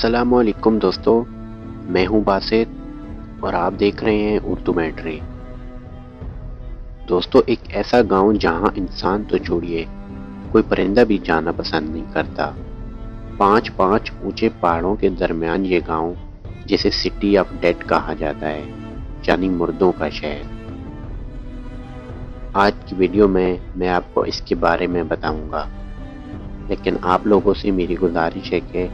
السلام علیکم دوستو، میں ہوں باسط اور آپ دیکھ رہے ہیں اردو میٹری۔ دوستو، ایک ایسا گاؤں جہاں انسان تو چھوڑیے کوئی پرندہ بھی جانا پسند نہیں کرتا۔ 5 اونچے پہاڑوں کے درمیان یہ گاؤں، جسے سٹی آف ڈیڈ کہا جاتا ہے، یعنی مردوں کا شہر۔ آج کی ویڈیو میں آپ کو اس کے بارے میں بتاؤں گا، لیکن آپ لوگوں سے میری گزارش ہے کہ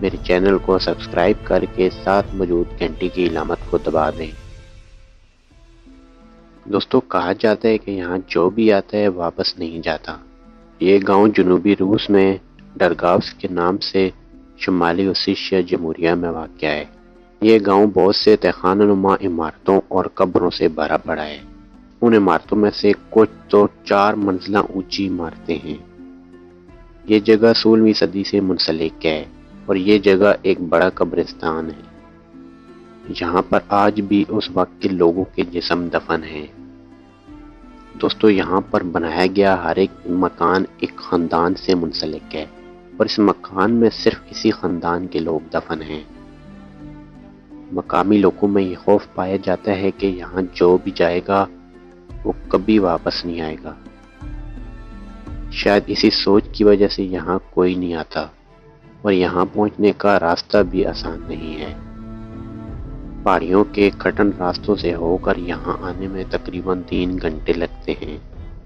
میرے چینل کو سبسکرائب کر کے ساتھ موجود گھنٹی کی علامت کو دبا دیں۔ دوستو، کہا جاتا ہے کہ یہاں جو بھی آتا ہے واپس نہیں جاتا۔ یہ گاؤں جنوبی روس میں ڈرگاوس کے نام سے شمالی اوسیشیا جمہوریہ میں واقع ہے۔ یہ گاؤں بہت سے تہخانہ نما عمارتوں اور قبروں سے بھرا پڑا ہے۔ ان عمارتوں میں سے کچھ تو 4 منزلہ اونچی عمارتیں ہیں۔ یہ جگہ 16ویں صدی سے منسلک ہے اور یہ جگہ ایک بڑا قبرستان ہے، جہاں پر آج بھی اس وقت کے لوگوں کے جسم دفن ہیں۔ دوستو، یہاں پر بنایا گیا ہر ایک مکان ایک خاندان سے منسلک ہے اور اس مکان میں صرف اسی خاندان کے لوگ دفن ہیں۔ مقامی لوگوں میں یہ خوف پایا جاتا ہے کہ یہاں جو بھی جائے گا وہ کبھی واپس نہیں آئے گا۔ شاید اسی سوچ کی وجہ سے یہاں کوئی نہیں آتا اور یہاں پہنچنے کا راستہ بھی آسان نہیں ہے۔ پہاڑیوں کے کٹن راستوں سے ہو کر یہاں آنے میں تقریباً 3 گھنٹے لگتے ہیں۔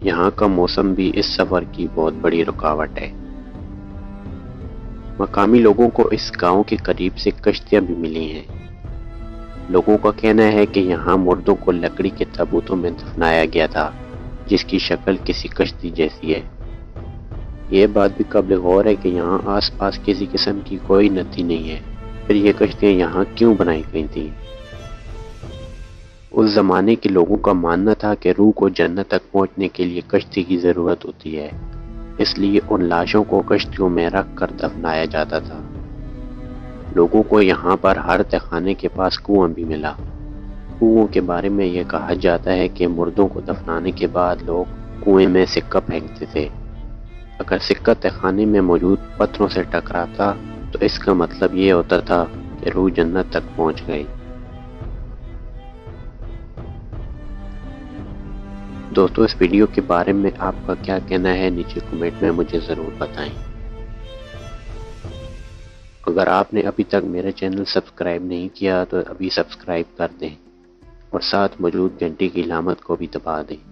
یہاں کا موسم بھی اس سفر کی بہت بڑی رکاوٹ ہے۔ مقامی لوگوں کو اس گاؤں کے قریب سے کشتیاں بھی ملی ہیں۔ لوگوں کا کہنا ہے کہ یہاں مردوں کو لکڑی کے تابوتوں میں دفنایا گیا تھا، جس کی شکل کسی کشتی جیسی ہے۔ یہ بات بھی قابل غور ہے کہ یہاں آس پاس کسی قسم کی کوئی ندی نہیں ہے، پھر یہ کشتیاں یہاں کیوں بنائی گئی تھیں؟ اس زمانے کے لوگوں کا ماننا تھا کہ روح کو جنت تک پہنچنے کے لیے کشتی کی ضرورت ہوتی ہے، اس لیے ان لاشوں کو کشتیوں میں رکھ کر دفنایا جاتا تھا۔ لوگوں کو یہاں پر ہر تہخانے کے پاس کنواں بھی ملا۔ کنووں کے بارے میں یہ کہا جاتا ہے کہ مردوں کو دفنانے کے بعد لوگ کنویں میں سکہ پھینکتے تھے۔ اگر سکہ تہخانے میں موجود پتھروں سے ٹکراتا تو اس کا مطلب یہ ہوتا تھا کہ روح جنت تک پہنچ گئی۔ دوستو، اس ویڈیو کے بارے میں آپ کا کیا کہنا ہے؟ نیچے کمنٹ میں مجھے ضرور بتائیں۔ اگر آپ نے ابھی تک میرا چینل سبسکرائب نہیں کیا تو ابھی سبسکرائب کر دیں اور ساتھ موجود گھنٹی کی علامت کو بھی دبا دیں۔